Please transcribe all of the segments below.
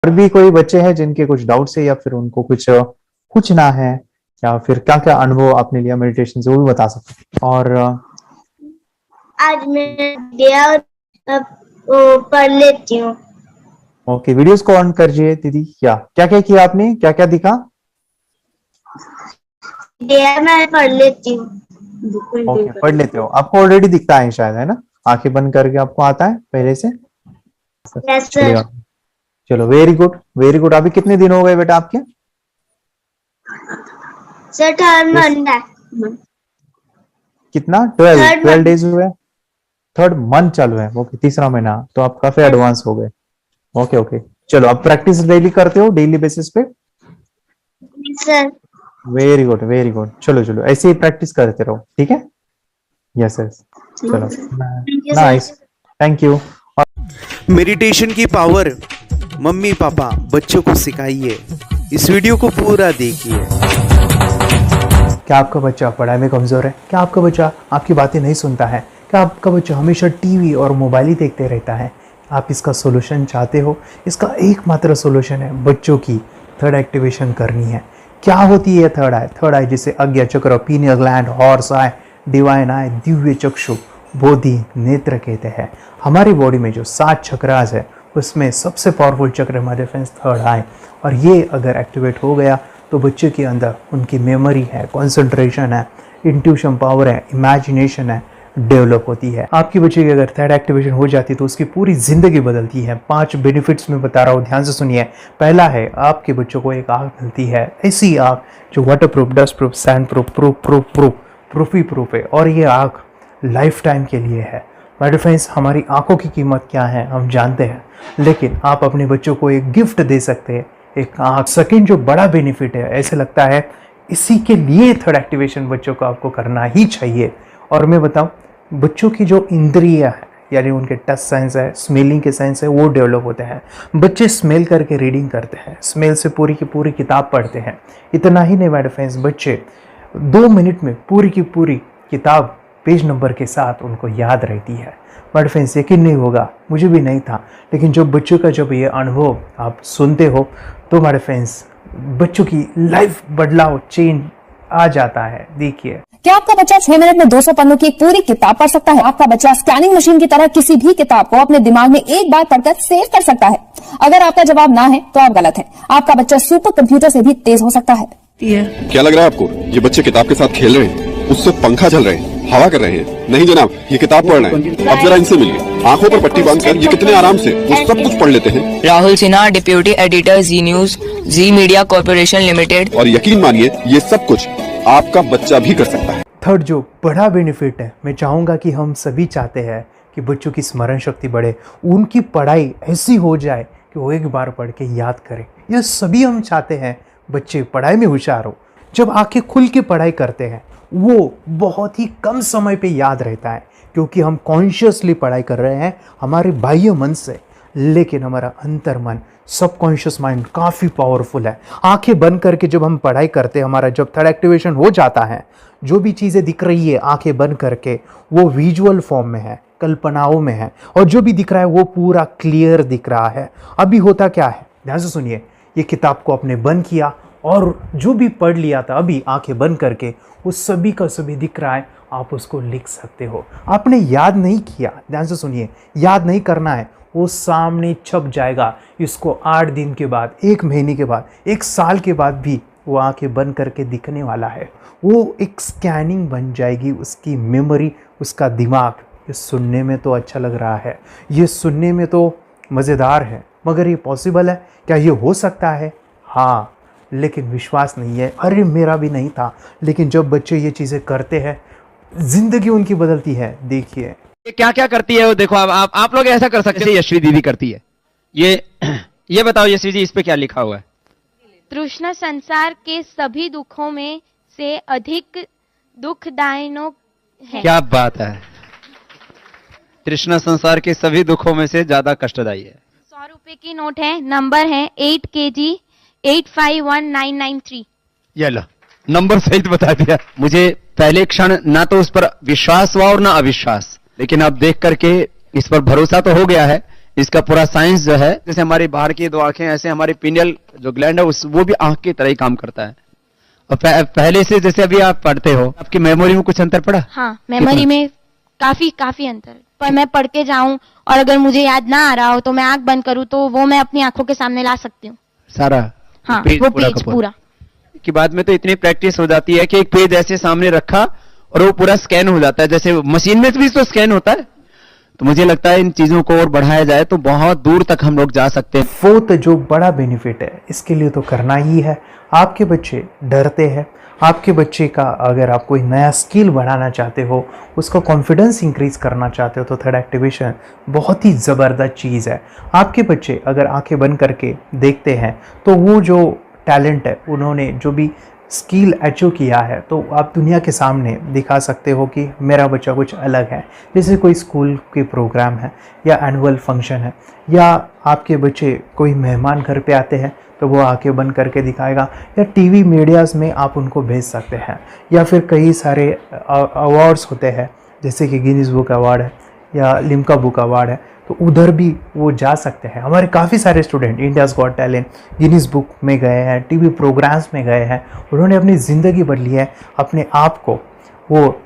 और भी कोई बच्चे हैं जिनके कुछ डाउट्स है या फिर उनको कुछ पूछना है या फिर क्या क्या अनुभव आपने लिया मेडिटेशन से, वो भी बता सकते हैं। और आज मैं दिया पढ़ लेती हूँ। ओके, वीडियोस को ऑन करिए दीदी। क्या क्या क्या किया आपने, क्या क्या दिखा? दिया मैं पढ़ लेती हूँ। ओके, पढ़ लेते हो, आपको ऑलरेडी दिखता है शायद, है ना? आंखें बंद करके आपको आता है पहले से? यस चलिए, सर। चलो, वेरी गुड वेरी गुड। अभी कितने दिन हो गए बेटा आपके? सर थर्ड मंथ है। कितना? 12 थर्ड 12 मंथ। डेज हुए? थर्ड मंथ चालू है, ओके, तीसरा महीना, तो आप काफी एडवांस हो गए। ओके ओके, चलो, आप प्रैक्टिस डेली करते हो, डेली बेसिस पे? Sir very good very good, चलो चलो, ऐसे ही प्रैक्टिस करते रहो, ठीक है? यस यस, चलो, thank you sir. Nice, thank you. Meditation की पावर मम्मी पापा बच्चों को सिखाइए। इस वीडियो को पूरा देखिए। क्या आपका बच्चा पढ़ाई में कमज़ोर है? क्या आपका बच्चा आपकी बातें नहीं सुनता है? क्या आपका बच्चा हमेशा टीवी और मोबाइल ही देखते रहता है? आप इसका सोल्यूशन चाहते हो? इसका एकमात्र सोल्यूशन है बच्चों की थर्ड एक्टिवेशन करनी है। क्या होती है थर्ड आई? थर्ड आई जिसे Ajna chakra, pineal gland, horse eye, divine eye, दिव्य चक्षु, बोधि नेत्र कहते हैं। हमारी बॉडी में जो 7 चक्रास है उसमें सबसे पावरफुल चक्र हमारे फ्रेंड्स थर्ड आई, और ये अगर एक्टिवेट हो गया तो बच्चे के अंदर उनकी मेमोरी है, कंसंट्रेशन है, इंट्यूशन पावर है, इमेजिनेशन है, डेवलप होती है। आपकी बच्चे की अगर थर्ड एक्टिवेशन हो जाती है तो उसकी पूरी जिंदगी बदलती है। 5 बेनिफिट्स में बता रहा हूँ, ध्यान से सुनिए। पहला है, आपके बच्चों को एक आँख मिलती है, ऐसी आँख जो water proof, dust proof, sand proof, proof ही प्रूफ है, और ये आँख लाइफ टाइम के लिए है। माय डियर फ्रेंड्स, हमारी आंखों की कीमत क्या है हम जानते हैं, लेकिन आप अपने बच्चों को एक गिफ्ट दे सकते हैं, एक आँख। सेकंड जो बड़ा बेनिफिट है, ऐसे लगता है इसी के लिए थर्ड एक्टिवेशन बच्चों को आपको करना ही चाहिए। और मैं बताऊं, बच्चों की जो इंद्रियां है, यानी उनके टच सेंस है, स्मेलिंग के सेंस है, वो डेवलप होते हैं। बच्चे स्मेल करके रीडिंग करते हैं, स्मेल से पूरी की पूरी किताब पढ़ते हैं। इतना ही नहीं माय डियर फ्रेंड्स, बच्चे 2 मिनट में पूरी की पूरी किताब पेज नंबर के साथ उनको याद रहती है। बट फ्रेंड्स, यकीन नहीं होगा, मुझे भी नहीं था, लेकिन जब बच्चों का जब ये अनुभव आप सुनते हो तो हमारे फ्रेंड्स बच्चों की लाइफ बदलाव, चेंज आ जाता है। देखिए, क्या आपका बच्चा 6 मिनट में 200 पन्नों की एक पूरी किताब पढ़ सकता है? आपका बच्चा स्कैनिंग मशीन की तरह किसी भी किताब को अपने दिमाग में एक बार पढ़कर सेव कर सकता है? अगर आपका जवाब ना है तो आप गलत है। आपका बच्चा सुपर कंप्यूटर से भी तेज हो सकता है। क्या लग रहा है आपको ये बच्चे किताब के साथ खेल रहे हैं, उससे पंखा चल रहे हैं, हवा कर रहे हैं? नहीं जनाब, ये किताब पढ़ रहे हैं। अब जरा इनसे मिलिए, आंखों पर पट्टी बांधकर ये कितने आराम से वो सब कुछ पढ़ लेते हैं। राहुल सिन्हा, डिप्यूटी एडिटर, जी न्यूज, जी मीडिया कॉर्पोरेशन लिमिटेड। और यकीन मानिए, ये सब कुछ आपका बच्चा भी कर सकता है। थर्ड जो बड़ा बेनिफिट है, मैं चाहूँगा कि हम सभी चाहते हैं कि बच्चों की स्मरण शक्ति बढ़े, उनकी पढ़ाई ऐसी हो जाए कि वो एक बार पढ़ के याद करें। यह सभी हम चाहते हैं, बच्चे पढ़ाई में होशियार हो। जब आंखें खुल के पढ़ाई करते हैं वो बहुत ही कम समय पे याद रहता है, क्योंकि हम कॉन्शियसली पढ़ाई कर रहे हैं हमारे बाह्य मन से, लेकिन हमारा अंतर मन, सबकॉन्शियस माइंड काफ़ी पावरफुल है। आंखें बंद करके जब हम पढ़ाई करते हैं, हमारा जब थर्ड एक्टिवेशन हो जाता है, जो भी चीज़ें दिख रही है आंखें बंद करके, वो विजुअल फॉर्म में है, कल्पनाओं में है, और जो भी दिख रहा है वो पूरा क्लियर दिख रहा है। अभी होता क्या है, ध्यान से सुनिए। ये किताब को आपने बंद किया और जो भी पढ़ लिया था अभी आंखें बंद करके, वो सभी का सभी दिख रहा है, आप उसको लिख सकते हो। आपने याद नहीं किया, ध्यान से सुनिए, याद नहीं करना है, वो सामने छप जाएगा। इसको 8 दिन के बाद, 1 महीने के बाद, 1 साल के बाद भी वो आंखें बंद करके दिखने वाला है। वो एक स्कैनिंग बन जाएगी, उसकी मेमोरी, उसका दिमाग। ये सुनने में तो अच्छा लग रहा है, ये सुनने में तो मज़ेदार है, मगर ये पॉसिबल है क्या? ये हो सकता है, हाँ, लेकिन विश्वास नहीं है। अरे मेरा भी नहीं था, लेकिन जब बच्चे ये चीज़ें करते हैं, जिंदगी उनकी बदलती है। देखिए ये क्या क्या करती है वो देखो। आप लोग ऐसा कर सकते हैं, यशवी दीदी करती है। ये बताओ यशवी जी, इस पे क्या लिखा हुआ है? तृष्णा संसार के सभी दुखों में से अधिक दुखदायक है। क्या बात है, तृष्णा संसार के सभी दुखों में से ज्यादा कष्टदायी है। 100 रुपए की नोट है, नंबर है 8 kg 851993। ये लो, नंबर सहित बता दिया। मुझे पहले क्षण ना तो उस पर विश्वास हुआ और ना अविश्वास, लेकिन अब देख करके इस पर भरोसा तो हो गया है। इसका पूरा साइंस जो है, जैसे हमारी बाहर की 2 आंखें, ऐसे हमारी पिनियल जो ग्लैंड है वो भी आंख की तरह ही काम करता है। और पहले से जैसे अभी आप पढ़ते हो, आपकी मेमोरी में कुछ अंतर पड़ा? हाँ, मेमोरी में काफी अंतर। पर मैं पढ़ के जाऊं और अगर मुझे याद ना आ रहा हो तो मैं आंख बंद करूं तो वो मैं अपनी आंखों के सामने ला सकती हूँ सारा। हाँ, पेज वो पूरा पेज का पूरा। कि बाद में तो इतनी प्रैक्टिस हो जाती है कि एक पेज ऐसे सामने रखा और वो पूरा स्कैन हो जाता है, जैसे मशीन में भी तो स्कैन होता है। तो मुझे लगता है इन चीजों को और बढ़ाया जाए तो बहुत दूर तक हम लोग जा सकते हैं। फोर्थ जो बड़ा बेनिफिट है, इसके लिए तो करना ही है। आपके बच्चे डरते हैं, आपके बच्चे का अगर आप कोई नया स्किल बढ़ाना चाहते हो, उसका कॉन्फिडेंस इंक्रीज करना चाहते हो, तो थर्ड एक्टिवेशन बहुत ही ज़बरदस्त चीज़ है। आपके बच्चे अगर आंखें बंद करके देखते हैं तो वो जो टैलेंट है, उन्होंने जो भी स्किल अचीव किया है, तो आप दुनिया के सामने दिखा सकते हो कि मेरा बच्चा कुछ अलग है। जैसे कोई स्कूल के प्रोग्राम है या एनुअल फंक्शन है, या आपके बच्चे कोई मेहमान घर पे आते हैं तो वो आंखें बंद करके दिखाएगा, या टीवी मीडियाज़ में आप उनको भेज सकते हैं, या फिर कई सारे अवार्ड्स होते हैं जैसे कि गिनीज बुक अवार्ड है या लिम्का बुक अवार्ड है, तो उधर भी वो जा सकते हैं। हमारे काफ़ी सारे student India's got talent, Guinness book में गए हैं, टीवी प्रोग्राम्स में गए हैं, उन्होंने अपनी ज़िंदगी बदली है, अपने आप को वो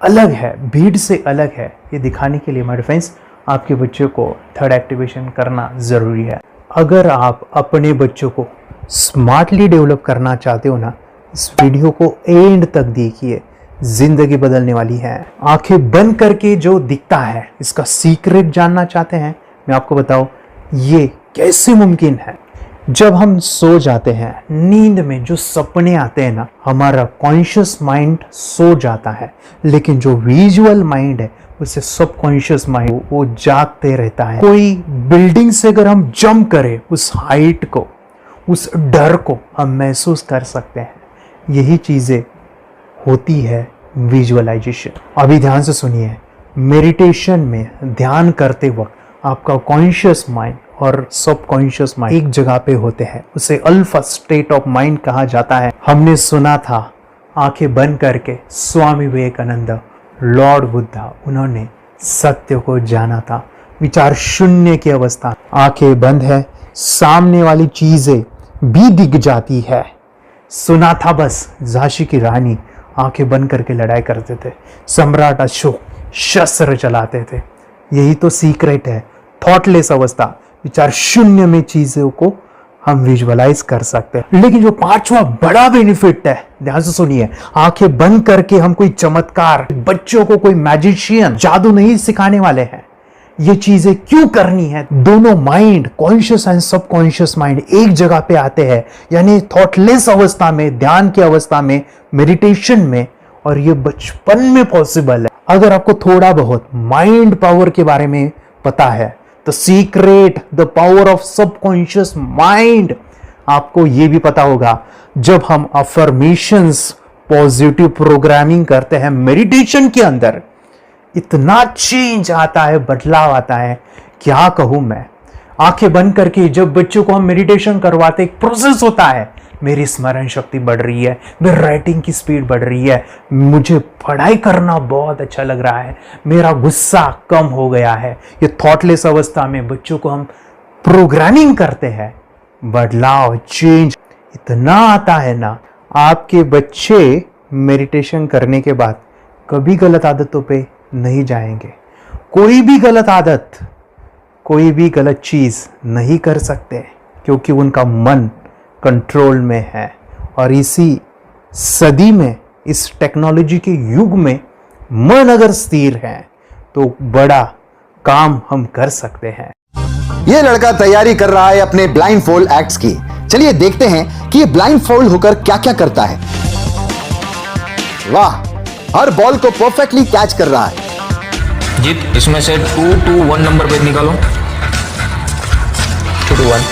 अलग है, भीड़ से अलग है, ये दिखाने के लिए मेरे फ्रेंड्स आपके बच्चों को थर्ड एक्टिवेशन करना ज़रूरी है। अगर आप अपने बच्चों को स्मार्टली डेवलप करना चाहते हो ना, इस वीडियो को एंड तक देखिए, जिंदगी बदलने वाली है। आंखें बंद करके जो दिखता है, इसका सीक्रेट जानना चाहते हैं, मैं आपको बताऊं ये कैसे मुमकिन है। जब हम सो जाते हैं, नींद में जो सपने आते हैं ना, हमारा कॉन्शियस माइंड सो जाता है, लेकिन जो विजुअल माइंड है, उससे सबकॉन्शियस माइंड वो जागते रहता है। कोई बिल्डिंग से अगर हम जंप करें, उस हाइट को, उस डर को हम महसूस कर सकते हैं। यही चीज़ें होती है विजुअलाइजेशन। अभी ध्यान से सुनिए, मेडिटेशन में ध्यान करते वक्त आपका कॉन्शियस माइंड और सबकॉन्शियस माइंड एक जगह पे होते हैं, उसे अल्फा स्टेट ऑफ माइंड कहा जाता है। हमने सुना था आंखें बंद करके स्वामी विवेकानंद, लॉर्ड बुद्धा, उन्होंने सत्य को जाना था। विचार शून्य की अवस्था, आंखें बंद है, सामने वाली चीजें भी दिख जाती है। सुना था बस, झांसी की रानी आंखें बंद करके लड़ाई करते थे, सम्राट अशोक शस्त्र चलाते थे। यही तो सीक्रेट है, थॉटलेस अवस्था, विचार शून्य में चीजों को हम विजुअलाइज कर सकते हैं। लेकिन जो पांचवा बड़ा बेनिफिट है, ध्यान से सुनिए, आंखें बंद करके हम कोई चमत्कार, बच्चों को कोई मैजिशियन जादू नहीं सिखाने वाले हैं। ये चीजें क्यों करनी है? दोनों mind, conscious and subconscious mind एक जगह पे आते हैं, यानी थॉटलेस अवस्था में, ध्यान की अवस्था में, मेडिटेशन में, और ये बचपन में पॉसिबल है। अगर आपको थोड़ा बहुत माइंड पावर के बारे में पता है, the secret, the power of subconscious mind, आपको ये भी पता होगा, जब हम अफर्मेशंस, पॉजिटिव प्रोग्रामिंग करते हैं मेडिटेशन के अंदर, इतना चेंज आता है, बदलाव आता है, क्या कहूं मैं। आंखें बंद करके जब बच्चों को हम मेडिटेशन करवाते, एक प्रोसेस होता है, मेरी स्मरण शक्ति बढ़ रही है, मेरी राइटिंग की स्पीड बढ़ रही है, मुझे पढ़ाई करना बहुत अच्छा लग रहा है, मेरा गुस्सा कम हो गया है। ये थॉटलेस अवस्था में बच्चों को हम प्रोग्रामिंग करते हैं, बदलाव, चेंज इतना आता है ना। आपके बच्चे मेडिटेशन करने के बाद कभी गलत आदतों पे नहीं जाएंगे, कोई भी गलत आदत, कोई भी गलत चीज नहीं कर सकते, क्योंकि उनका मन कंट्रोल में है। और इसी सदी में, इस टेक्नोलॉजी के युग में, मन अगर स्थिर है तो बड़ा काम हम कर सकते हैं। ये लड़का तैयारी कर रहा है अपने ब्लाइंड फोल्ड एक्ट्स की। चलिए देखते हैं कि ये ब्लाइंड फोल्ड होकर क्या क्या करता है। वाह, हर बॉल को परफेक्टली कैच कर रहा है। जीत, इसमें से 2 to 1 नंबर पेज निकालो। 2 to 1,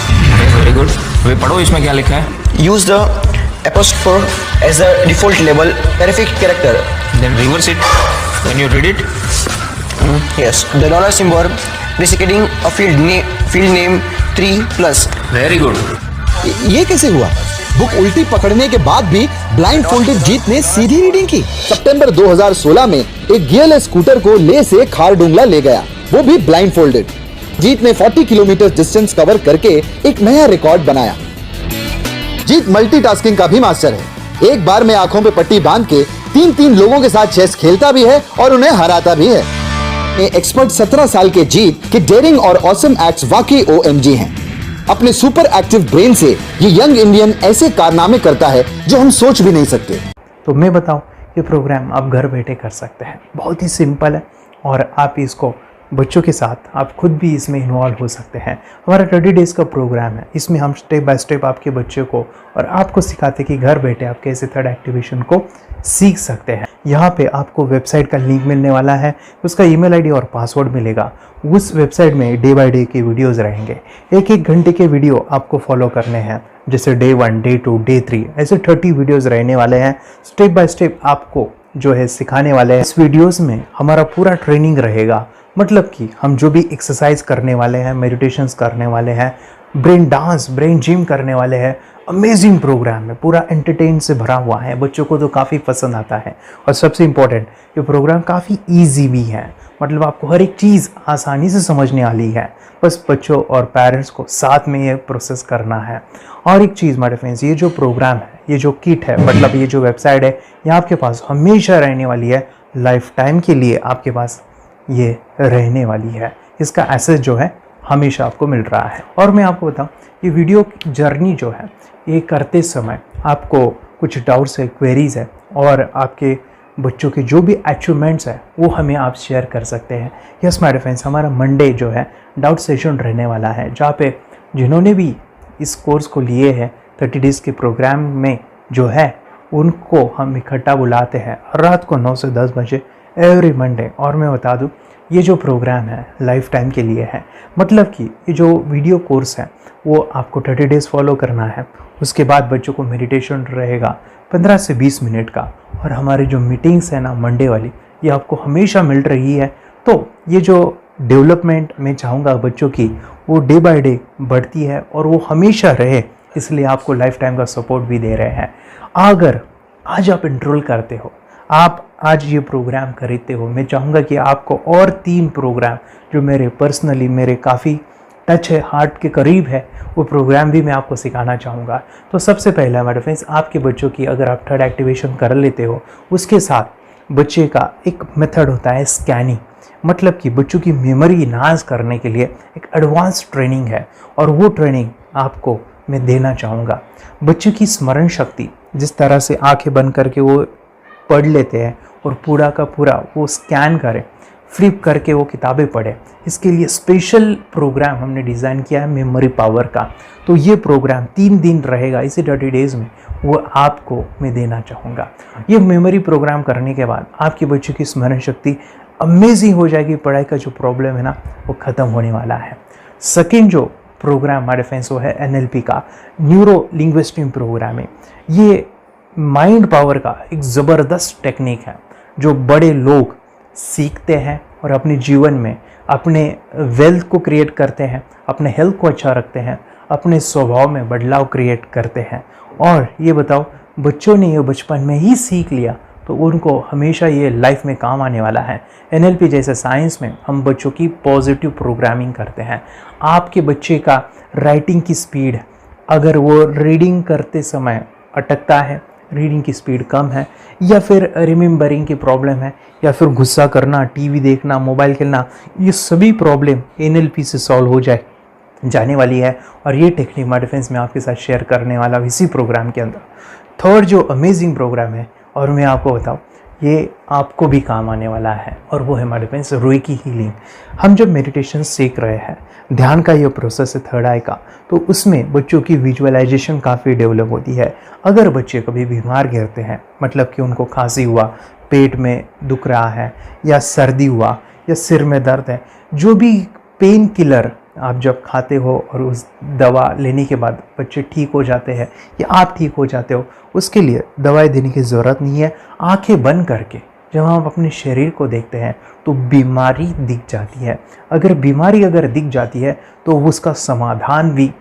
वेरी गुड। वे पढ़ो, इसमें क्या लिखा है। Use the apostrophe as a default label terrific character. Then reverse it when you read it. Yes, the dollar symbol designating a field name 3+. Very good. ये कैसे हुआ? Book उल्टी पकड़ने के बाद भी ब्लाइंड फोल्डेड जीत ने सीधी रीडिंग की। सितंबर 2016 में एक गियरलेस स्कूटर को ले से खारडुंगला ले गया, वो भी ब्लाइंड फोल्डेड। जीत ने 40 किलोमीटर डिस्टेंस कवर करके एक नया रिकॉर्ड बनाया। जीत मल्टीटास्किंग का भी मास्टर है। एक बार में आंखों पे पट्टी बांध के 3-3 लोगों के साथ चेस खेलता भी है और उन्हें हराता भी है। एक्सपर्ट 17 साल के जीत के डेयरिंग और ऑसम एक्ट्स वाकई OMG हैं। अपने सुपर एक्टिव ब्रेन से ये यंग इंडियन ऐसे कारनामे करता है जो हम सोच भी नहीं सकते। तो मैं बताऊं, ये प्रोग्राम आप घर बैठे कर सकते हैं। बहुत ही सिंपल है और आप इसको बच्चों के साथ आप खुद भी इसमें इन्वॉल्व हो सकते हैं। हमारा 30 डेज का प्रोग्राम है। इसमें हम स्टेप बाय स्टेप आपके बच्चे को और आपको सिखाते कि घर बैठे आप कैसे थर्ड एक्टिवेशन को सीख सकते हैं। यहाँ पे आपको वेबसाइट का लिंक मिलने वाला है, उसका ईमेल आईडी और पासवर्ड मिलेगा। उस वेबसाइट में डे बाय डे के वीडियोस रहेंगे। 1-1 घंटे के वीडियो आपको फॉलो करने हैं, जैसे डे 1, डे 2, डे 3 ऐसे 30 वीडियोस रहने वाले हैं। स्टेप बाय स्टेप आपको जो है सिखाने वाले हैं। इस वीडियोस में हमारा पूरा ट्रेनिंग रहेगा, मतलब कि हम जो भी एक्सरसाइज करने वाले हैं, मेडिटेशंस करने वाले हैं, ब्रेन डांस, ब्रेन जिम करने वाले हैं। अमेजिंग प्रोग्राम है, पूरा एंटरटेन से भरा हुआ है, बच्चों को तो काफ़ी पसंद आता है। और सबसे इम्पोर्टेंट, ये प्रोग्राम काफ़ी ईजी भी है, मतलब आपको हर एक चीज़ आसानी से समझने वाली है। बस बच्चों और पेरेंट्स को साथ में ये प्रोसेस करना है। और एक चीज़ मेरे फ्रेंड्स, ये जो प्रोग्राम है, ये जो किट है, मतलब ये जो वेबसाइट है, ये आपके पास हमेशा रहने वाली है। लाइफ टाइम के लिए आपके पास ये रहने वाली है। इसका एक्सेस जो है हमेशा आपको मिल रहा है। और मैं आपको बताऊं, ये वीडियो जर्नी जो है, ये करते समय आपको कुछ डाउट्स है, क्वेरीज है और आपके बच्चों के जो भी अचीवमेंट्स है वो हमें आप शेयर कर सकते हैं। यस माय फ्रेंड्स, हमारा मंडे जो है डाउट सेशन रहने वाला है, जहाँ पे जिन्होंने भी इस कोर्स को लिए हैं 30 डेज़ के प्रोग्राम में जो है, उनको हम इकट्ठा बुलाते हैं रात को 9 से 10 बजे एवरी मंडे। और मैं बता दूं, ये जो प्रोग्राम है लाइफ टाइम के लिए है, मतलब कि ये जो वीडियो कोर्स है वो आपको 30 डेज़ फॉलो करना है। उसके बाद बच्चों को मेडिटेशन रहेगा 15 से 20 मिनट का। और हमारी जो मीटिंग्स है ना मंडे वाली, ये आपको हमेशा मिल रही है। तो ये जो डेवलपमेंट मैं चाहूँगा बच्चों की, वो डे बाय डे बढ़ती है और वो हमेशा रहे, इसलिए आपको लाइफ टाइम का सपोर्ट भी दे रहे हैं। अगर आज आप एनरोल करते हो, आप आज ये प्रोग्राम खरीदते हो, मैं चाहूँगा कि आपको और 3 प्रोग्राम जो मेरे पर्सनली मेरे काफ़ी टच है, हार्ट के करीब है, वो प्रोग्राम भी मैं आपको सिखाना चाहूँगा। तो सबसे पहला हमारे फ्रेंड्स, आपके बच्चों की अगर आप थर्ड एक्टिवेशन कर लेते हो, उसके साथ बच्चे का एक मेथड होता है स्कैनिंग, मतलब कि बच्चों की मेमोरी इन्हांस करने के लिए एक एडवांस ट्रेनिंग है और वो ट्रेनिंग आपको मैं देना चाहूँगा। बच्चों की स्मरण शक्ति, जिस तरह से आंखें बंद करके वो पढ़ लेते हैं और पूरा का पूरा वो स्कैन करें, फ्लिप करके वो किताबें पढ़े, इसके लिए स्पेशल प्रोग्राम हमने डिज़ाइन किया है मेमोरी पावर का। तो ये प्रोग्राम 3 दिन रहेगा, इसी 30 डेज़ में वो आपको मैं देना चाहूँगा। ये मेमोरी प्रोग्राम करने के बाद आपके बच्चों की स्मरण शक्ति अमेजिंग हो जाएगी। पढ़ाई का जो प्रॉब्लम है ना, वो ख़त्म होने वाला है। सेकेंड जो प्रोग्राम हमारे फ्रेंड्स वो है NLP का, न्यूरो लिंग्विस्टिक प्रोग्राम है। ये माइंड पावर का एक ज़बरदस्त टेक्निक है जो बड़े लोग सीखते हैं और अपने जीवन में अपने वेल्थ को क्रिएट करते हैं, अपने हेल्थ को अच्छा रखते हैं, अपने स्वभाव में बदलाव क्रिएट करते हैं। और ये बताओ, बच्चों ने ये बचपन में ही सीख लिया तो उनको हमेशा ये लाइफ में काम आने वाला है। NLP जैसे साइंस में हम बच्चों की पॉजिटिव प्रोग्रामिंग करते हैं। आपके बच्चे का राइटिंग की स्पीड, अगर वो रीडिंग करते समय अटकता है, रीडिंग की स्पीड कम है, या फिर रिमेंबरिंग की प्रॉब्लम है, या फिर गुस्सा करना, टीवी देखना, मोबाइल खेलना, ये सभी प्रॉब्लम NLP से सॉल्व हो जाने वाली है। और ये टेक्निक माय फ्रेंड्स मैं आपके साथ शेयर करने वाला हूँ इसी प्रोग्राम के अंदर। थर्ड जो अमेजिंग प्रोग्राम है, और मैं आपको बताऊँ, ये आपको भी काम आने वाला है, और वो है हमारे फ्रेंड्स रेकी हीलिंग। हम जब मेडिटेशन सीख रहे हैं, ध्यान का ये प्रोसेस है थर्ड आई का, तो उसमें बच्चों की विजुअलाइजेशन काफ़ी डेवलप होती है। अगर बच्चे कभी बीमार गिरते हैं, मतलब कि उनको खांसी हुआ, पेट में दुख रहा है, या सर्दी हुआ, या सिर में दर्द है, जो भी पेन किलर आप जब खाते हो और उस दवा लेने के बाद बच्चे ठीक हो जाते हैं या आप ठीक हो जाते हो, उसके लिए दवाई देने की ज़रूरत नहीं है। आंखें बंद करके जब हम अपने शरीर को देखते हैं तो बीमारी दिख जाती है। अगर बीमारी दिख जाती है तो उसका समाधान भी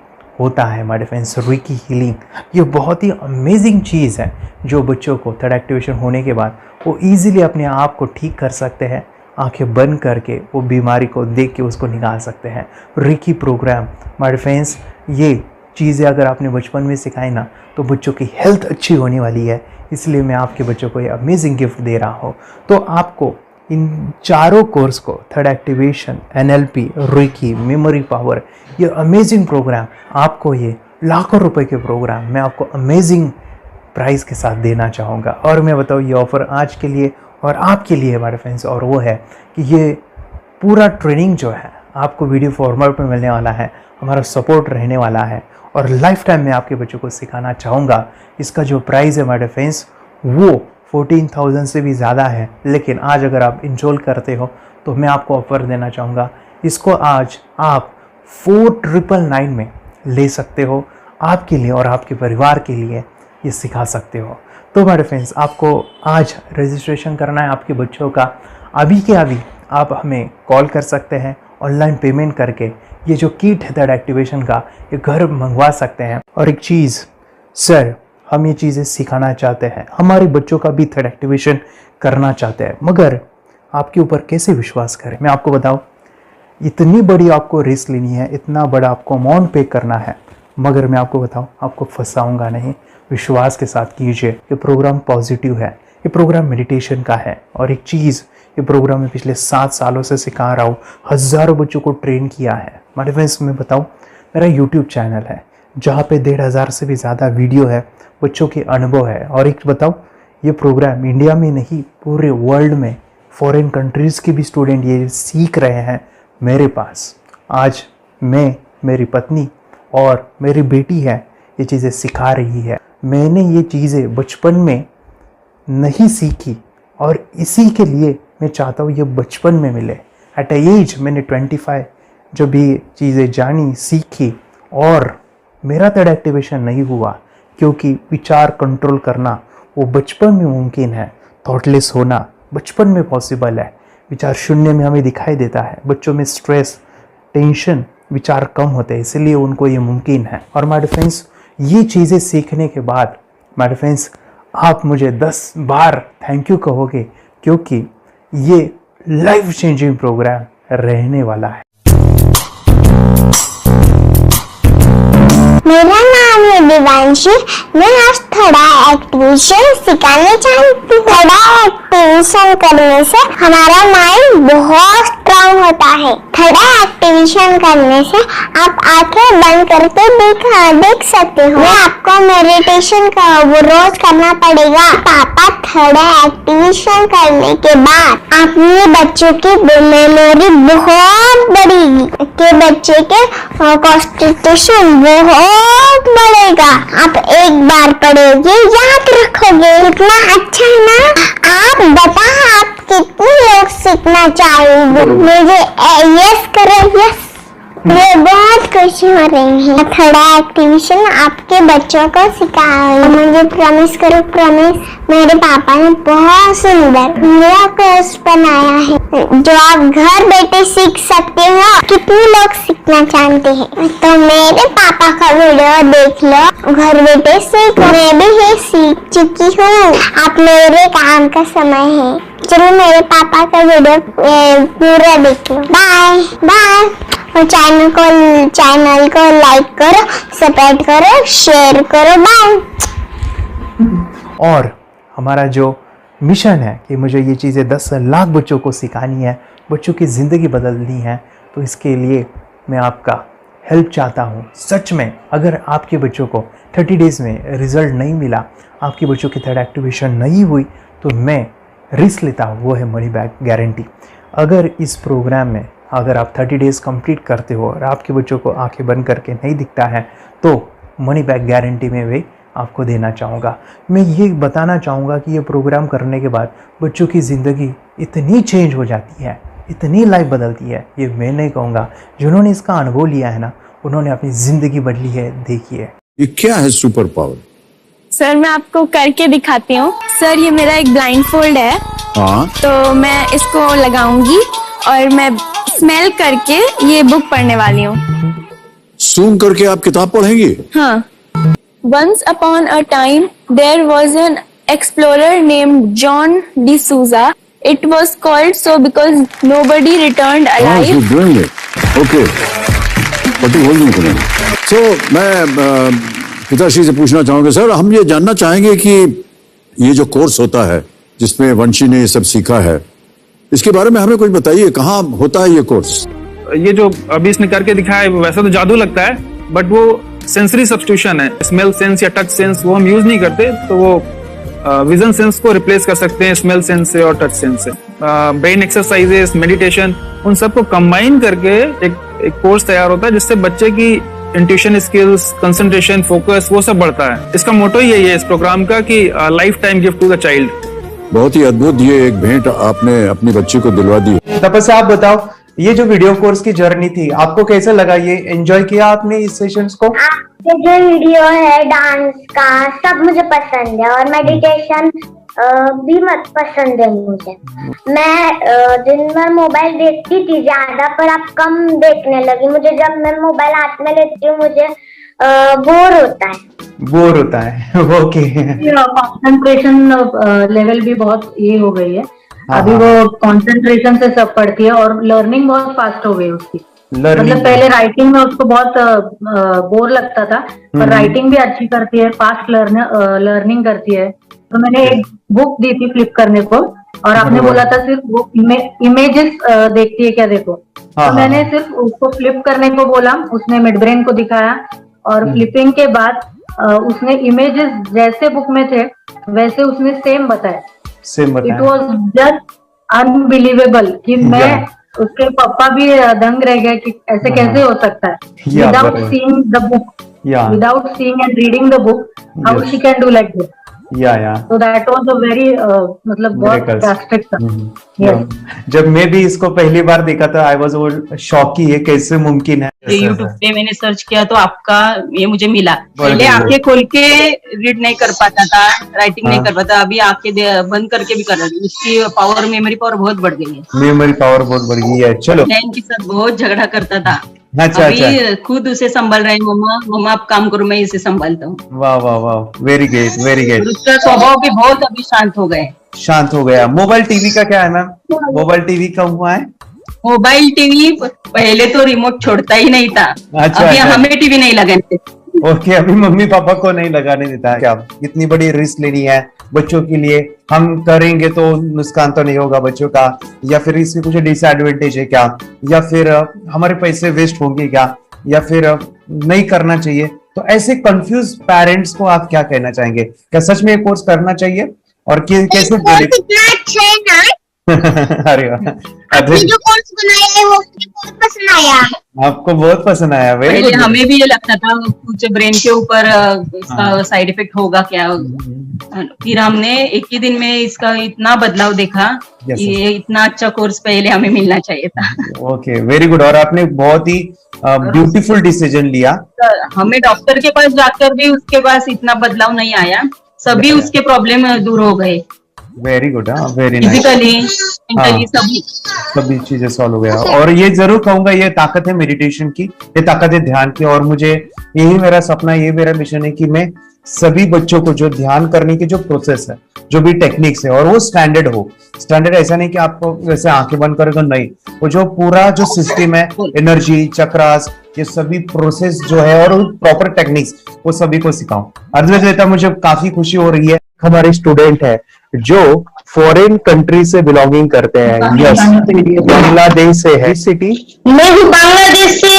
होता है हमारे फ्रेंड्स। रेकी हीलिंग ये बहुत ही अमेजिंग चीज़ है जो बच्चों को थर्ड एक्टिवेशन होने के बाद वो ईज़िली अपने आप को ठीक कर सकते हैं आंखें बंद करके वो बीमारी को देख के उसको निकाल सकते हैं। रेकी प्रोग्राम माय फ्रेंड्स, ये चीज़ें अगर आपने बचपन में सिखाई ना तो बच्चों की हेल्थ अच्छी होने वाली है। इसलिए मैं आपके बच्चों को ये अमेजिंग गिफ्ट दे रहा हूँ। तो आपको इन चारों कोर्स को, third activation, NLP, reiki, memory power, ये अमेजिंग प्रोग्राम, आपको ये लाखों रुपए के प्रोग्राम मैं आपको अमेजिंग प्राइस के साथ देना चाहूँगा। और मैं बताऊँ ये ऑफ़र आज के लिए और आपके लिए हमारे फ्रेंड्स, और वो है कि ये पूरा ट्रेनिंग जो है आपको वीडियो फॉर्मेट में मिलने वाला है, हमारा सपोर्ट रहने वाला है और लाइफ टाइम मैं आपके बच्चों को सिखाना चाहूँगा। इसका जो प्राइस है हमारे फ्रेंड्स वो 14,000 से भी ज़्यादा है, लेकिन आज अगर आप इंस्टॉल करते हो तो मैं आपको ऑफ़र देना चाहूँगा। इसको आज आप 4,999 में ले सकते हो। आपके लिए और आपके परिवार के लिए ये सिखा सकते हो। तो हमारे फ्रेंड्स, आपको आज रजिस्ट्रेशन करना है आपके बच्चों का। अभी के अभी आप हमें कॉल कर सकते हैं, ऑनलाइन पेमेंट करके ये जो किट है थर्ड एक्टिवेशन का, ये घर मंगवा सकते हैं। और एक चीज़ सर, हम ये चीज़ें सिखाना चाहते हैं, हमारे बच्चों का भी थर्ड एक्टिवेशन करना चाहते हैं, मगर आपके ऊपर कैसे विश्वास करें? मैं आपको बताऊं, इतनी बड़ी आपको रिस्क लेनी है, इतना बड़ा आपको अमाउंट पे करना है, मगर मैं आपको बताऊं आपको फंसाऊंगा नहीं। विश्वास के साथ कीजिए। ये प्रोग्राम पॉजिटिव है, ये प्रोग्राम मेडिटेशन का है। और एक चीज़, ये प्रोग्राम मैं पिछले 7 सालों से सिखा रहा हूँ, हज़ारों बच्चों को ट्रेन किया है। हमारे फ्रेंड्स, मैं बताऊँ, मेरा यूट्यूब चैनल है जहाँ पे 1,500 से भी ज़्यादा वीडियो है, बच्चों के अनुभव है। और एक बताऊँ, ये प्रोग्राम इंडिया में नहीं पूरे वर्ल्ड में, फॉरेन कंट्रीज़ के भी स्टूडेंट ये सीख रहे हैं मेरे पास। आज मैं, मेरी पत्नी और मेरी बेटी है ये चीज़ें सिखा रही है। मैंने ये चीज़ें बचपन में नहीं सीखी और इसी के लिए मैं चाहता हूँ ये बचपन में मिले। एट एज मैंने 25 जब ये चीज़ें जानी, सीखी, और मेरा थर्ड एक्टिवेशन नहीं हुआ क्योंकि विचार कंट्रोल करना वो बचपन में मुमकिन है। थॉटलेस होना बचपन में पॉसिबल है। विचार शून्य में हमें दिखाई देता है। बच्चों में स्ट्रेस, टेंशन, विचार कम होते हैं, इसलिए उनको ये मुमकिन है। और माय फ्रेंड्स, ये चीज़ें सीखने के बाद माय फ्रेंड्स आप मुझे 10 बार थैंक यू कहोगे, क्योंकि ये लाइफ चेंजिंग प्रोग्राम रहने वाला है। मेरा नाम है दिवांशी। मैं आज थोड़ा एक्टिवेशन सिखाने चाहती हूँ। थोड़ा एक्टिवेशन करने से हमारा माइंड बहुत स्ट्रांग होता है। थोड़ा एक्टिवेशन करने से आप आंखें बंद करके देख सकते हो। मैं आपको मेडिटेशन का वो रोज करना पड़ेगा। पापा थोड़ा एक्टिवेशन करने के बाद अपने बच्चों की मेमोरी बहुत बढ़ेगी, के बच्चे के कॉन्सेंट्रेशन बहुत बढ़ेगा। आप एक बार पढ़ोगे याद रखोगे, कितना अच्छा है ना। आप बताओ आप कितने लोग सीखना चाहोगे? मुझे यस करो, यस। मैं बहुत खुशी हो रही है। थोड़ा एक्टिवेशन आपके बच्चों को सिखाओ। मुझे प्रॉमिस करो, प्रॉमिस। मेरे पापा ने बहुत सुंदर मेरा कोर्स बनाया है जो आप घर बैठे सीख सकते हो। कितने लोग सीखना चाहते हैं तो मेरे पापा का वीडियो देख लो, घर बैठे सीखो। मैं भी ये सीख चुकी हूँ। आप मेरे काम का समय है, चलो मेरे पापा का वीडियो पूरा देख लो। Bye bye. और चैनल को लाइक करो, सपोर्ट करो, शेयर करो। बाय। और हमारा जो मिशन है कि मुझे ये चीज़ें 10 लाख बच्चों को सिखानी है, बच्चों की ज़िंदगी बदलनी है, तो इसके लिए मैं आपका हेल्प चाहता हूँ। सच में अगर आपके बच्चों को 30 डेज़ में रिज़ल्ट नहीं मिला, आपके बच्चों की थर्ड एक्टिवेशन नहीं हुई, तो मैं रिस्क लेता हूँ, वो है मनी बैक गारंटी। अगर इस प्रोग्राम में अगर आप 30 डेज़ कंप्लीट करते हो और आपके बच्चों को आंखें बंद करके नहीं दिखता है, तो मनी बैक गारंटी में भी आपको देना चाहूँगा। मैं ये बताना चाहूँगा कि ये प्रोग्राम करने के बाद बच्चों की ज़िंदगी इतनी चेंज हो जाती है, इतनी लाइफ बदलती है, ये मैं नहीं कहूँगा। जिन्होंने इसका अनुभव लिया है ना, उन्होंने अपनी ज़िंदगी बदली है। देखिए ये क्या है सुपर पावर? सर मैं आपको करके दिखाती हूँ। सर ये मेरा एक ब्लाइंड फोल्ड है, हाँ, तो मैं इसको लगाऊंगी और मैं स्मेल करके ये बुक पढ़ने वाली हूँ। सूंघ करके आप किताब पढ़ेंगी? हाँ। Once upon a time, there was an explorer named John D'Souza It was called so because nobody returned alive. doing it. Okay. What is holding today? So मैं पिताश्री से पूछना चाहूंगा सर, हम ये जानना चाहेंगे कि ये जो कोर्स होता है जिसमें वंशी ने ये सब सीखा है, इसके बारे में हमें कुछ बताइए, कहाँ होता है ये कोर्स? ये जो अभी इसने करके दिखाया है वैसा तो जादू लगता है, बट वो सेंसरी सब्स्टिट्यूशन है। स्मेल सेंस या टच सेंस वो हम यूज नहीं करते, तो वो विजन सेंस को रिप्लेस कर सकते हैं स्मेल सेंस से और टच सेंस से। ब्रेन एक्सरसाइजेस, मेडिटेशन, उन सबको कंबाइन करके एक कोर्स तैयार होता है जिससे बच्चे की इंट्यूशन स्किल्स, कंसंट्रेशन, फोकस वो सब बढ़ता है। इसका मोटो ही यही है इस प्रोग्राम का कि life time gift to the child. बहुत ही अद्भुत ये एक भेंट आपने अपनी बच्ची को दिलवा दी। तपस्या आप बताओ, ये जो वीडियो कोर्स की जर्नी थी आपको कैसा लगा? ये एंजॉय किया आपने इस सेशंस को? ये जो वीडियो है डांस का सब मुझे पसंद है और मेडिटेशन भी मत पसंद है मुझे। मैं दिन भर मोबाइल देखती थी ज्यादा, पर अब कम देखने लगी। मुझे जब मैं मोबाइल हाथ में लेती हूँ मुझे बोर होता है। ओके। कंसंट्रेशन लेवल भी बहुत ये हो गई है अभी, वो कंसंट्रेशन से सब पढ़ती है और लर्निंग बहुत फास्ट हो गई उसकी। मतलब पहले राइटिंग में उसको बहुत बोर लगता था, पर राइटिंग भी अच्छी करती है, फास्ट लर्निंग करती है। तो मैंने एक बुक दी थी फ्लिप करने को और आपने बोला था सिर्फ वो इमेजेस देखती है क्या, देखो। तो मैंने सिर्फ उसको फ्लिप करने को बोला, उसने मिड ब्रेन को दिखाया और फ्लिपिंग के बाद उसने इमेजेस जैसे बुक में थे वैसे उसने सेम बताया। इट वॉज जस्ट अनबिलीवेबल कि मैं उसके पापा भी दंग रह गए कि ऐसे कैसे हो सकता है without seeing the book, without seeing and reading the book, how she can do like this. So that was a very मतलब बहुत ड्रास्टिक था। जब मैं भी इसको पहली बार देखा था आई वाज शॉक कि ये कैसे मुमकिन है। यूट्यूब पे मैंने सर्च किया तो आपका ये मुझे मिला। पहले आंखें खोल के रीड नहीं कर पाता था, राइटिंग नहीं कर पाता, अभी आंखें बंद करके भी कर रही है। उसकी पावर, मेमोरी पावर बहुत बढ़ गई है। मेमोरी पावर बहुत बढ़ गई है। चलो, बहन के साथ बहुत झगड़ा करता था, अच्छा, अभी खुद उसे संभाल रहे हैं। मम्मा आप काम करो, मैं इसे संभालता हूँ। वाह वाह वाह, वेरी ग्रेट वेरी ग्रेट। उसका स्वभाव भी बहुत अभी शांत हो गए, शांत हो गया। मोबाइल टीवी का क्या है मैम? मोबाइल टीवी का हुआ है? मोबाइल टीवी पहले तो रिमोट छोड़ता ही नहीं था। अच्छा, अभी हमें टीवी नहीं लगाने। ओके, अभी मम्मी पापा को नहीं लगाने देता। क्या इतनी बड़ी रिस्क लेनी है बच्चों के लिए? हम करेंगे तो नुकसान तो नहीं होगा बच्चों का, या फिर इसकी कुछ डिसएडवांटेज है क्या, या फिर हमारे पैसे वेस्ट होंगे क्या, या फिर नहीं करना चाहिए? तो ऐसे कंफ्यूज पेरेंट्स को आप क्या कहना चाहेंगे? क्या सच में ये कोर्स करना चाहिए और कैसे? अरे आपने जो कोर्स बनाया है वो मुझे बहुत पसंद आया। आपको बहुत पसंद आया? पहले हमें भी ये लगता था कुछ ब्रेन के ऊपर इसका साइड इफेक्ट होगा क्या, फिर हमने एक ही दिन में इसका इतना बदलाव देखा कि ये इतना अच्छा कोर्स पहले हमें मिलना चाहिए था। Okay, very good. और आपने बहुत ही ब्यूटीफुल डिसीजन लिया। हमें डॉक्टर के पास जाकर भी उसके पास इतना बदलाव नहीं आया, सभी उसके प्रॉब्लम दूर हो गए। Very good, very nice. Physically, mentally सभी चीजें सॉल्व हो गया। और ये जरूर कहूंगा, ये ताकत है मेडिटेशन की, ये ताकत है ध्यान की। और मुझे यही मेरा सपना, ये मेरा मिशन है कि मैं सभी बच्चों को जो ध्यान करने की जो प्रोसेस है, जो भी टेक्निक्स है, और वो स्टैंडर्ड हो। स्टैंडर्ड ऐसा नहीं कि आपको वैसे आंखें बंद करेगा, नहीं, वो जो पूरा जो सिस्टम है, एनर्जी, चक्रास, ये सभी प्रोसेस जो है और प्रॉपर टेक्निक्स, वो सभी को सिखाऊं। अद्वैत, मुझे काफी खुशी हो रही है। हमारे स्टूडेंट है जो फॉरेन कंट्री से बिलोंगिंग करते हैं। यस, बांग्लादेश से है। सिटी मैं भी बांग्लादेश से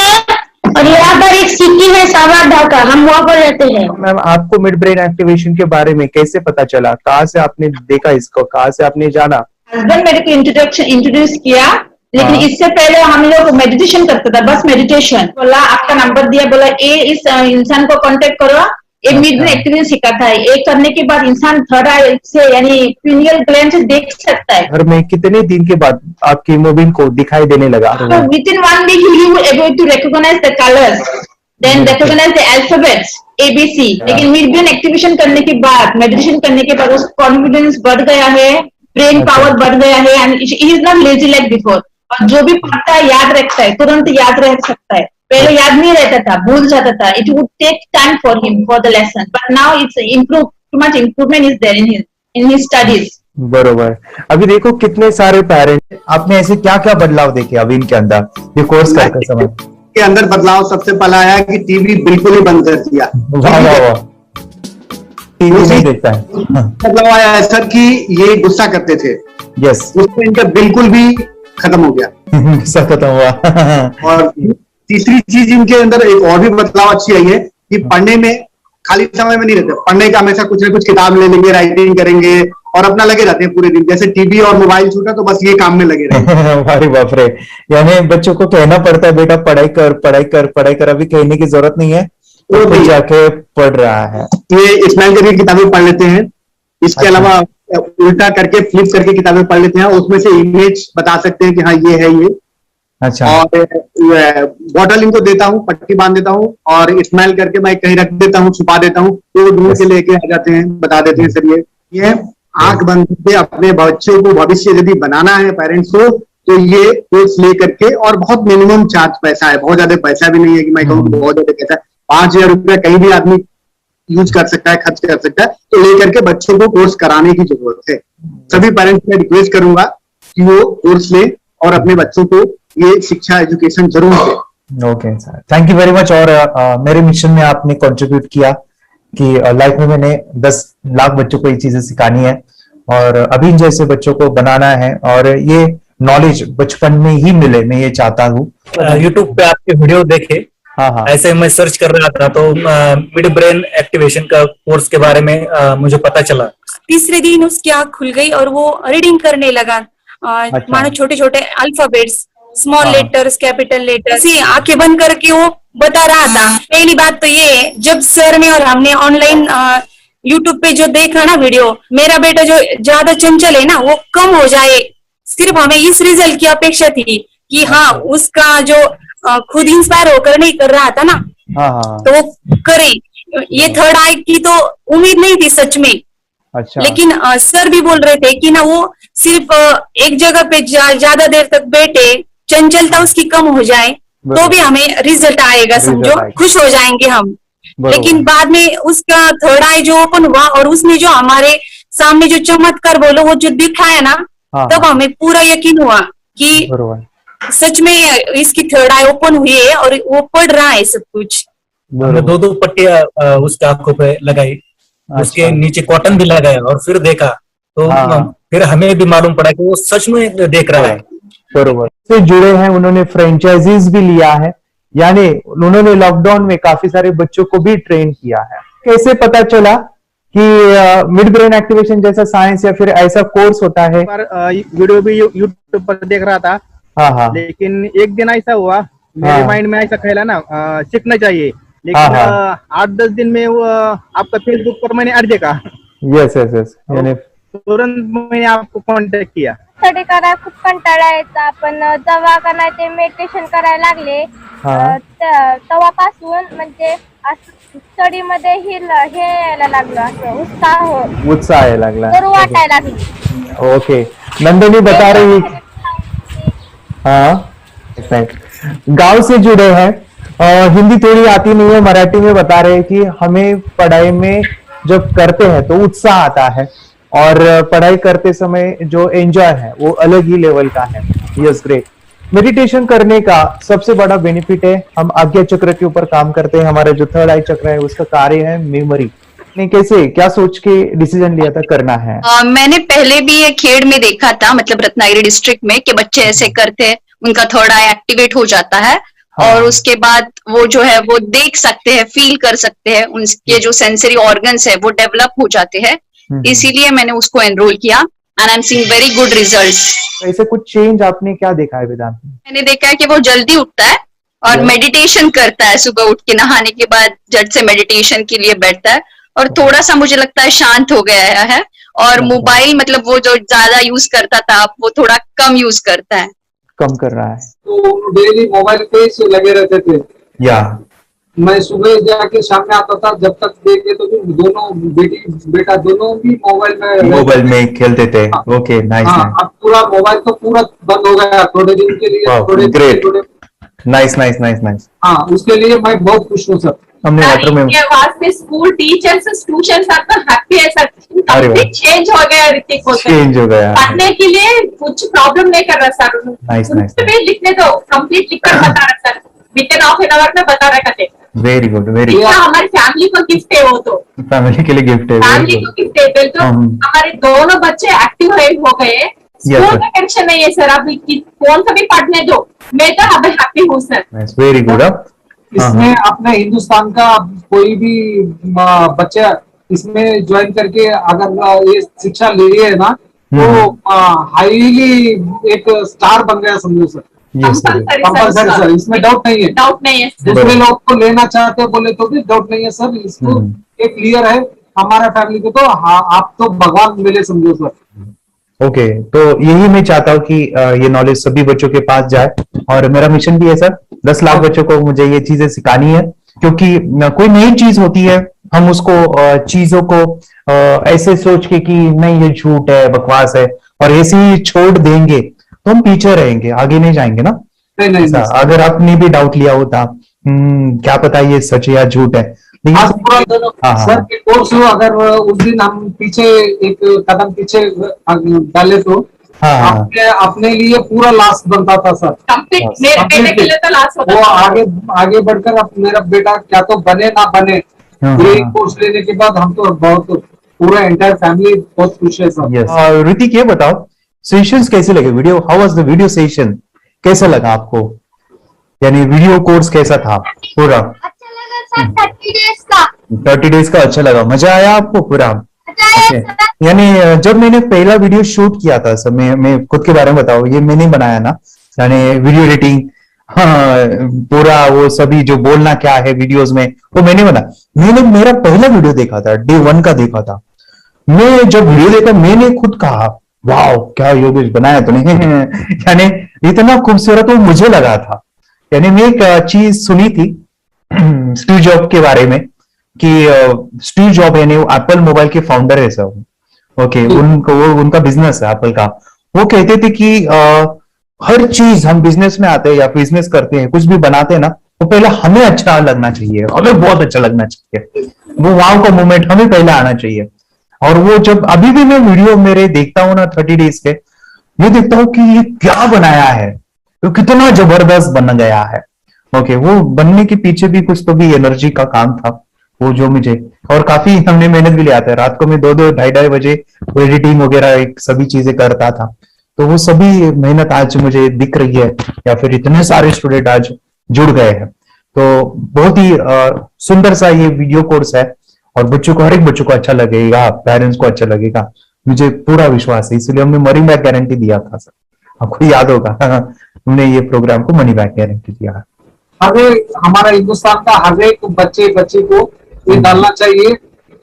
और यहाँ पर एक सिटी है सावर ढाका, हम वहाँ पर रहते हैं। मैम, आपको मिड ब्रेन एक्टिवेशन के बारे में कैसे पता चला? कहाँ से आपने देखा इसको, कहाँ से आपने जाना? हस्बैंड मेरे को इंट्रोड्यूस किया, लेकिन इससे पहले हम लोग मेडिटेशन करते थे, बस मेडिटेशन। बोला आपका नंबर दिया, बोला ये इस इंसान को कांटेक्ट करो, एक मिड ब्रेन एक्टिवेशन सिखाता है। एक करने के बाद इंसान थर्ड आई से यानी पिनियल ग्लैंड से देख सकता है। घर में कितने दिन के बाद आपकी हीमोग्लोबिन को दिखाई देने लगा? So within 1 week you will able to recognize the colors, then recognize the alphabets ABC। लेकिन मिड ब्रेन एक्टिवेशन करने के बाद, मेडिटेशन करने के बाद उसका कॉन्फिडेंस बढ़ गया है, ब्रेन पावर बढ़ गया है, and he is not lazy like before. और जो भी पढ़ता है याद रखता है, तुरंत याद रख सकता है। पहले याद नहीं रहता था, भूल जाता था। It would take time for him for the lesson, but now it's improve, too much improvement is there in his studies. बरोबर। अभी देखो कितने सारे पेरेंट्स, आपने ऐसे क्या क्या बदलाव देखे अभी इनके अंदर ये कोर्स करते समय? के अंदर बदलाव सबसे पहला आया कि टीवी बिल्कुल ही बंद कर दिया। वाह वाह वाह, टीवी नहीं देखता है। बदलाव आया है सर कि ये गुस्सा करते थे, यस, उसमें इनका बिल्कुल भी खत्म हो गया। गुस्सा खत्म हुआ। और तीसरी चीज इनके अंदर एक और भी बदलाव अच्छी आई है कि पढ़ने में खाली समय में नहीं रहते, पढ़ने का हमेशा कुछ ना कुछ किताब ले लेंगे, राइटिंग करेंगे और अपना लगे रहते हैं पूरे दिन। जैसे टीवी और मोबाइल छूटा तो बस ये काम में लगे रहते हैं। अरे बाप रे, यानी बच्चों को कहना पड़ता है बेटा पढ़ाई कर पढ़ाई कर पढ़ाई कर, अभी कहने की जरूरत नहीं है, वो तो जाके पढ़ रहा है। ये स्माइल करके किताबें पढ़ लेते हैं, इसके अलावा उल्टा करके फ्लिप करके किताबें पढ़ लेते हैं, उसमें से इमेज बता सकते हैं कि हाँ ये है ये। अच्छा। और बॉटल इनको देता हूँ, पट्टी बांध देता हूँ और स्माइल करके मैं कहीं रख देता हूँ, छुपा देता हूँ, तो ढूंढ के लेके आ जाते हैं, बता देते हैं सर ये आंख बंद करके अपने बच्चों को भविष्य यदि बनाना है पेरेंट्स को, तो ये कोर्स ले करके, और बहुत मिनिमम चार्ज पैसा है, बहुत ज्यादा पैसा भी नहीं है कि मैं कहूँ बहुत ज्यादा पैसा है, 5,000 रुपया कहीं भी आदमी यूज कर सकता है, खर्च कर सकता है, तो लेकर के बच्चों को कोर्स कराने की जरूरत है। सभी पेरेंट्स में रिक्वेस्ट करूंगा कि वो कोर्स लें और अपने बच्चों को ये शिक्षा एजुकेशन जरूर दें। Okay sir, thank you very much. और मेरे मिशन में आपने कंट्रीब्यूट किया कि लाइफ में मैंने 10 लाख बच्चों को ये चीजें सिखानी है और अभी जैसे बच्चों को बनाना है, और ये नॉलेज बचपन में ही मिले, मैं ये चाहता हूँ। यूट्यूब पे आपके वीडियो देखे, हाँ, ऐसे मैं सर्च कर रहा था तो मिड ब्रेन एक्टिवेशन का कोर्स के बारे में मुझे पता चला। तीसरे दिन उसकी आंख खुल गई और वो रीडिंग करने लगा, मानो छोटे छोटे alphabets, small letters, capital letters, ऐसी आंखें बंद करके वो बता रहा था। पहली बात तो ये, जब सर ने और हमने ऑनलाइन यूट्यूब पे जो देखा ना वीडियो, मेरा बेटा जो ज्यादा चंचल है ना वो कम हो जाए, सिर्फ हमें इस रिजल्ट की अपेक्षा थी कि हाँ उसका जो खुद इंस्पायर होकर नहीं कर रहा था ना, तो वो करे। ये थर्ड आई की तो उम्मीद नहीं थी सच में। अच्छा। लेकिन सर भी बोल रहे थे कि ना वो सिर्फ एक जगह पे ज्यादा देर तक बैठे, चंचलता उसकी कम हो जाए तो भी हमें रिजल्ट आएगा, समझो खुश हो जाएंगे हम। लेकिन बाद में उसका थर्ड आई जो ओपन हुआ और उसने जो हमारे सामने जो चमत्कार बोलो वो जो दिखाया ना, तब हमें पूरा यकीन हुआ कि सच में इसकी थर्ड आई ओपन हुई है और वो पढ़ रहा है सब कुछ। हमने 2 पट्टियां उसके आंखों पे लगाई, उसके नीचे कॉटन भी लगाया और फिर देखा तो फिर हमें भी मालूम पड़ा कि वो सच में देख रहा है। बरोबर से जुड़े हैं, उन्होंने फ्रेंचाइजीज भी लिया है, यानी उन्होंने लॉकडाउन में काफी सारे बच्चों को भी ट्रेन किया है। कैसे पता चला कि मिड ब्रेन एक्टिवेशन जैसा साइंस या फिर ऐसा कोर्स होता है? वीडियो भी यूट्यूब पर देख रहा था, लेकिन एक दिन ऐसा हुआ मेरे माइंड में ऐसा ख्याल ना सीखना चाहिए, लेकिन 8-10 दिन में वो आपका फेसबुक पर मैंने ऐड देखा। यस यस यस, यानी तुरंत मैंने आपको कॉन्टॅक्ट किया। स्टडी करायला खूप कंटाळा यायचा, पण जेव्हा का नाही ते मेडिटेशन करायला लागले तेव्हापासून म्हणजे स्टडी मध्ये हे यायला लागलं, असं उत्साह यायला लागला, बरं वाटायला लागली। ओके, नंदिनी बता रही, हाँ गांव से जुड़े हैं, हिंदी थोड़ी आती नहीं है, मराठी में बता रहे हैं कि हमें पढ़ाई में जब करते हैं तो उत्साह आता है और पढ़ाई करते समय जो एंजॉय है वो अलग ही लेवल का है। Yes, great. मेडिटेशन करने का सबसे बड़ा बेनिफिट है, हम आज्ञा चक्र के ऊपर काम करते हैं, हमारा जो थर्ड आई चक्र है उसका कार्य है मेमोरी। ने कैसे क्या सोच के डिसीजन लिया था करना है? मैंने पहले भी ये खेड़ में देखा था, मतलब रत्नागिरी डिस्ट्रिक्ट में, कि बच्चे ऐसे करते हैं, उनका थर्ड आई एक्टिवेट हो जाता है और उसके बाद वो जो है वो देख सकते हैं, फील कर सकते हैं, उनके जो सेंसरी ऑर्गन्स है वो डेवलप हो जाते हैं। इसीलिए मैंने उसको एनरोल किया and I am seeing very good results. ऐसे कुछ चेंज आपने क्या देखा है वेदांत में? मैंने देखा है कि वो जल्दी उठता है और मेडिटेशन करता है, सुबह उठ के नहाने के बाद झट से मेडिटेशन के लिए बैठता है और थोड़ा सा मुझे लगता है शांत हो गया है, और मोबाइल मतलब वो जो ज्यादा यूज करता था वो थोड़ा कम यूज करता है, कम कर रहा है। तो डेली मोबाइल पे ही लगे रहते थे, या मैं सुबह जाके शाम में आता था, जब तक देखे तो दोनों बेटा दोनों भी मोबाइल में खेलते थे। Okay, nice. अब पूरा मोबाइल तो पूरा बंद हो गया थोड़े दिन के लिए। Great, nice nice nice nice. हाँ, उसके लिए मैं बहुत खुश हूँ सर। हमने वास्ते स्कूल टीचर्स ट्यूशन सब हैप्पी है सर। अरे वाह। कंप्लीट चेंज हो गया ऋतिक को सर। चेंज हो गया। पढ़ने के लिए कुछ प्रॉब्लम नहीं कर रहा सर। Nice nice. भी लिखने दो, कंप्लीट लिखकर बता रहा sir, with in half an hour में बता रहा करते। वेरी गुड वेरी इतना गुड। हमारी फैमिली को गिफ्ट है वो तो, फैमिली के लिए गिफ्ट है। Very family good. को गिफ्ट है। फिर तो हमारे दोनों बच्चे एक्टिव हो गए। स्कूल का टेंशन नहीं है सर, अभी कौन सा भी पढ़ने दो, मैं तो अब हैप्पी हूँ सर। Nice very good. इसमें अपने हिंदुस्तान का कोई भी बच्चा इसमें ज्वाइन करके अगर ये शिक्षा ले रही है ना, तो हाईली एक स्टार बन गया समझो सर। कंपल्सरी सर, इसमें डाउट नहीं है। डाउट नहीं है। दूसरे लोग को लेना चाहते हो बोले तो भी डाउट नहीं है सर। इसको एक क्लियर है हमारा फैमिली को, तो आप तो भगवान मिले समझो सर। ओके तो यही मैं चाहता हूँ कि ये नॉलेज सभी बच्चों के पास जाए, और मेरा मिशन भी है सर, 10 लाख बच्चों को मुझे ये चीजें सिखानी है, क्योंकि कोई नई चीज होती है हम उसको चीजों को ऐसे सोच के कि नहीं ये झूठ है बकवास है और ऐसे ही छोड़ देंगे तो हम पीछे रहेंगे, आगे नहीं जाएंगे ना। नहीं। अगर आपने भी डाउट लिया होता क्या पता ये सच या झूठ है, सर के कोर्स हो, अगर उस दिन हम पीछे एक कदम पीछे डाले तो अपने लिए पूरा लास्ट बनता था सर। मेरे बेटे के लिए तो लास्ट होता वो था। आगे बढ़कर अब मेरा बेटा क्या तो बने ना बने, ये कोर्स लेने के बाद हम तो बहुत पूरा एंटायर फैमिली बहुत खुश है सर। ऋतिक ये बताओ सेशंस कैसे लगे, video how was the video session, कैसा लगा आपको, यानी वीडियो कोर्स कैसा था पूरा? 30 डेज का अच्छा लगा, मजा आया आपको पूरा? यानी जब मैंने पहला वीडियो शूट किया था सर, मैं खुद के बारे में बताऊं, ये मैंने बनाया ना, यानी वीडियो एडिटिंग, हाँ पूरा वो सभी जो बोलना क्या है वीडियोस में वो मैंने बना। मैंने मेरा पहला वीडियो देखा था, डे 1 का देखा था। मैं जब वीडियो देखा मैंने खुद कहा वाह क्या योगेश बनाया तूने यानी इतना खूबसूरत वो मुझे लगा था। यानी मैं एक चीज सुनी थी स्टीव जॉब के बारे में कि स्टीव जॉब यानी एप्पल मोबाइल के फाउंडर है सब। ओके उनका बिजनेस है एप्पल का। वो कहते थे कि हर चीज हम बिजनेस में आते हैं या बिजनेस करते हैं कुछ भी बनाते हैं ना, वो पहले हमें अच्छा लगना चाहिए, हमें बहुत अच्छा लगना चाहिए, वो वाव का मोमेंट हमें पहले आना चाहिए। और वो जब अभी भी मैं वीडियो मेरे देखता हूँ ना 30 डेज के, मैं देखता हूँ कि ये क्या बनाया है, तो कितना जबरदस्त बन गया है। ओके वो बनने के पीछे भी कुछ तो भी एनर्जी का काम था वो जो मुझे, और काफी हमने मेहनत भी लिया था। रात को मैं 2-2 ढाई बजे वो एडिटिंग वगैरह सभी चीजें करता था, तो वो सभी मेहनत आज मुझे दिख रही है, या फिर इतने सारे स्टूडेंट आज जुड़ गए हैं। तो बहुत ही सुंदर सा ये वीडियो कोर्स है, और बच्चों को हर एक बच्चों को अच्छा लगेगा, पेरेंट्स को अच्छा लगेगा, मुझे पूरा विश्वास है। इसलिए हमने मनी बैक गारंटी दिया था सर, आपको याद होगा हमने ये प्रोग्राम को मनी बैक गारंटी दिया। हमारा हिंदुस्तान का हर एक बच्चे को ये डालना चाहिए।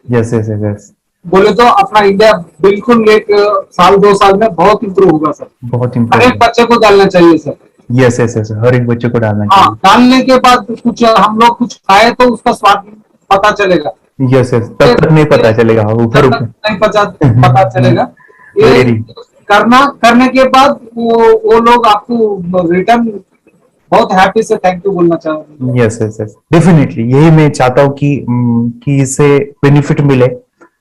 Yes yes yes. बोले तो अपना इंडिया बिल्कुल 1 साल 2 साल में बहुत इम्प्रूव होगा सर। बहुत हर एक बच्चे को डालना चाहिए सर। यस यस यस, हर एक बच्चे को डालना चाहिए। डालने के बाद कुछ हम लोग कुछ खाए तो उसका स्वाद पता चलेगा। यस यस, तब तक नहीं पता चलेगा, ऊपर नहीं पता चलेगा। ये करने के बाद वो लोग आपको रिटर्न बहुत हैप्पी से थैंक यू बोलना चाहूंगा। यस यस यस, डेफिनेटली यही मैं चाहता हूँ कि इससे बेनिफिट मिले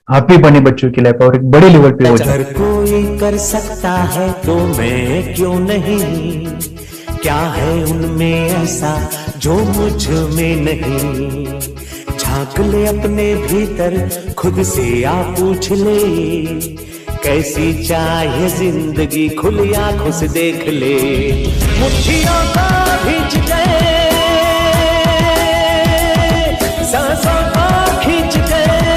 हैप्पी बने बच्चों की लाइफ और एक बड़े लेवल पे हो जाए। अगर कोई कर सकता है तो मैं क्यों नहीं, क्या है उनमें ऐसा जो मुझ में नहीं। झांक ले अपने भीतर खुद से आ पूछ ले, कैसी चाहे जिंदगी खुली आंखों से देख ले। मुट्ठियों को खींच गए, सांसों को खींच गए,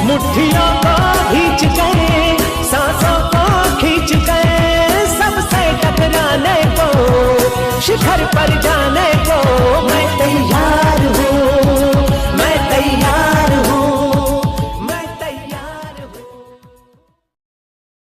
मुट्ठियों को खींच गए, सांसों को खींच गए, सबसे टकराने को शिखर पर जा